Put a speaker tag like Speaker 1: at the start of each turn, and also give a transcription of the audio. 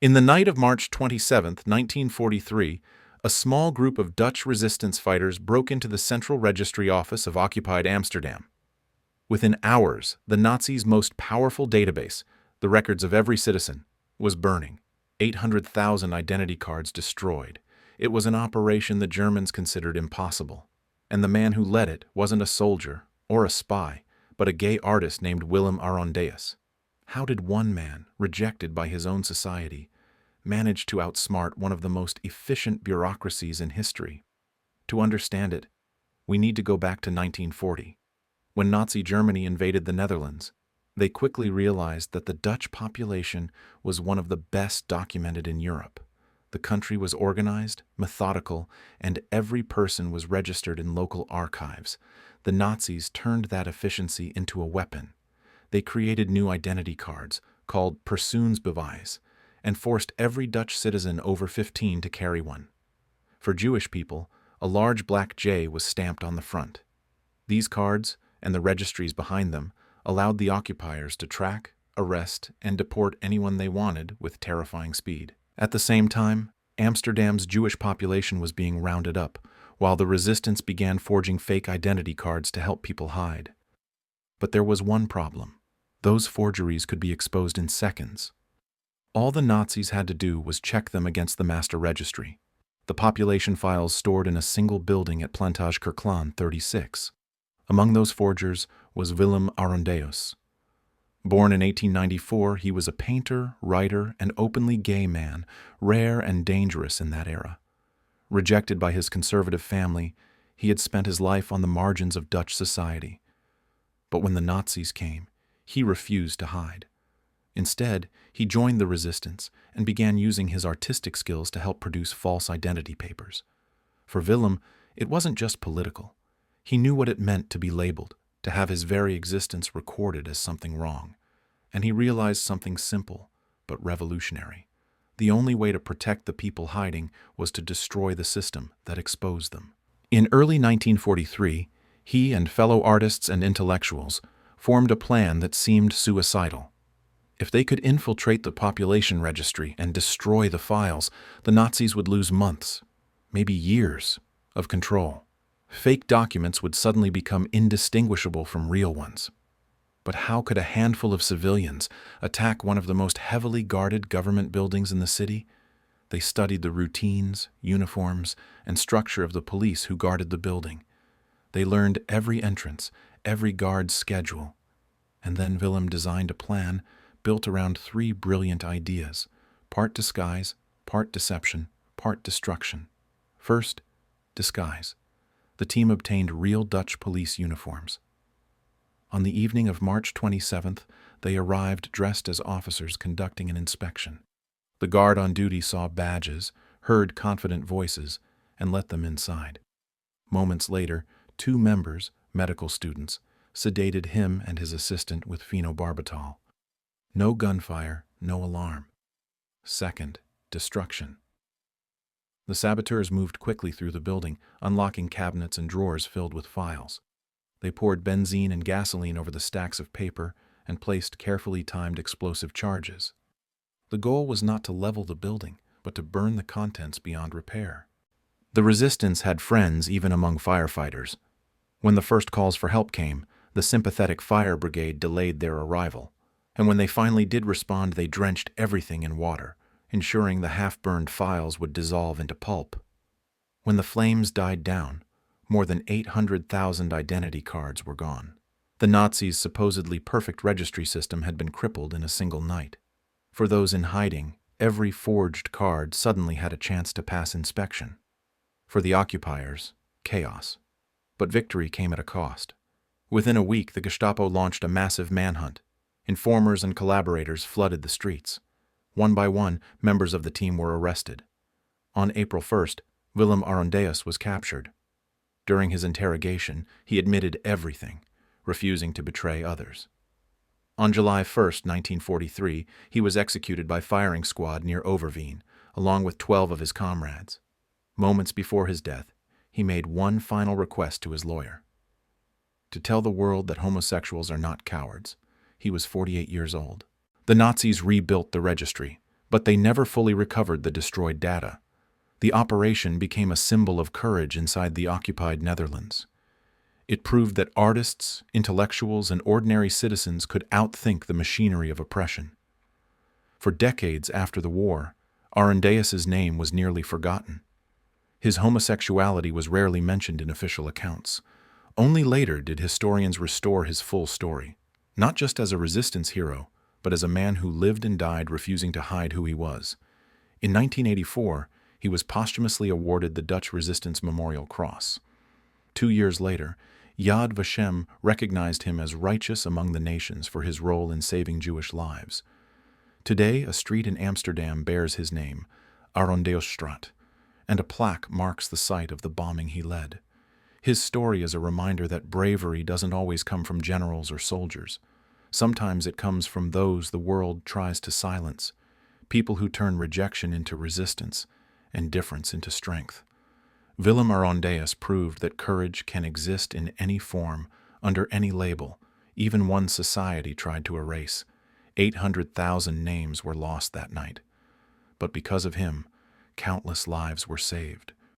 Speaker 1: In the night of March 27, 1943, a small group of Dutch resistance fighters broke into the Central Registry Office of occupied Amsterdam. Within hours, the Nazis' most powerful database, the records of every citizen, was burning. 800,000 identity cards destroyed. It was an operation the Germans considered impossible. And the man who led it wasn't a soldier or a spy, but a gay artist named Willem Arondéus. How did one man, rejected by his own society, manage to outsmart one of the most efficient bureaucracies in history? To understand it, we need to go back to 1940. When Nazi Germany invaded the Netherlands, they quickly realized that the Dutch population was one of the best documented in Europe. The country was organized, methodical, and every person was registered in local archives. The Nazis turned that efficiency into a weapon. They created new identity cards, called persoonsbewijs, and forced every Dutch citizen over 15 to carry one. For Jewish people, a large black J was stamped on the front. These cards, and the registries behind them, allowed the occupiers to track, arrest, and deport anyone they wanted with terrifying speed. At the same time, Amsterdam's Jewish population was being rounded up, while the resistance began forging fake identity cards to help people hide. But there was one problem. Those forgeries could be exposed in seconds. All the Nazis had to do was check them against the master registry, the population files stored in a single building at Plantage Kirklaan 36. Among those forgers was Willem Arondéus. Born in 1894, he was a painter, writer, and openly gay man, rare and dangerous in that era. Rejected by his conservative family, he had spent his life on the margins of Dutch society. But when the Nazis came, he refused to hide. Instead, he joined the resistance and began using his artistic skills to help produce false identity papers. For Willem, it wasn't just political. He knew what it meant to be labeled, to have his very existence recorded as something wrong. And he realized something simple, but revolutionary. The only way to protect the people hiding was to destroy the system that exposed them. In early 1943, he and fellow artists and intellectuals formed a plan that seemed suicidal. If they could infiltrate the population registry and destroy the files, the Nazis would lose months, maybe years, of control. Fake documents would suddenly become indistinguishable from real ones. But how could a handful of civilians attack one of the most heavily guarded government buildings in the city? They studied the routines, uniforms, and structure of the police who guarded the building. They learned every entrance, every guard's schedule. And then Willem designed a plan built around three brilliant ideas: part disguise, part deception, part destruction. First, disguise. The team obtained real Dutch police uniforms. On the evening of March 27th, they arrived dressed as officers conducting an inspection. The guard on duty saw badges, heard confident voices, and let them inside. Moments later, two members, medical students, sedated him and his assistant with phenobarbital. No gunfire, no alarm. Second, destruction. The saboteurs moved quickly through the building, unlocking cabinets and drawers filled with files. They poured benzene and gasoline over the stacks of paper and placed carefully timed explosive charges. The goal was not to level the building, but to burn the contents beyond repair. The resistance had friends even among firefighters. When the first calls for help came, the sympathetic fire brigade delayed their arrival. And when they finally did respond, they drenched everything in water, ensuring the half-burned files would dissolve into pulp. When the flames died down, more than 800,000 identity cards were gone. The Nazis' supposedly perfect registry system had been crippled in a single night. For those in hiding, every forged card suddenly had a chance to pass inspection. For the occupiers, chaos. But victory came at a cost. Within a week, the Gestapo launched a massive manhunt. Informers and collaborators flooded the streets. One by one, members of the team were arrested. On April 1st, Willem Arondéus was captured. During his interrogation, he admitted everything, refusing to betray others. On July 1st, 1943, he was executed by firing squad near Overveen, along with 12 of his comrades. Moments before his death, he made one final request to his lawyer: to tell the world that homosexuals are not cowards. He was 48 years old. The Nazis rebuilt the registry, But they never fully recovered the destroyed data. The operation became a symbol of courage inside the occupied Netherlands. It proved that artists, intellectuals, and ordinary citizens could outthink the machinery of oppression. For decades after the war, Arondeus's name was nearly forgotten. His homosexuality was rarely mentioned in official accounts. Only later did historians restore his full story, not just as a resistance hero, but as a man who lived and died refusing to hide who he was. In 1984, he was posthumously awarded the Dutch Resistance Memorial Cross. 2 years later, Yad Vashem recognized him as righteous among the nations for his role in saving Jewish lives. Today, a street in Amsterdam bears his name, Arondeusstraat, and a plaque marks the site of the bombing he led. His story is a reminder that bravery doesn't always come from generals or soldiers. Sometimes it comes from those the world tries to silence, people who turn rejection into resistance and difference into strength. Willem Arondéus proved that courage can exist in any form, under any label, even one society tried to erase. 800,000 names were lost that night. But because of him, countless lives were saved.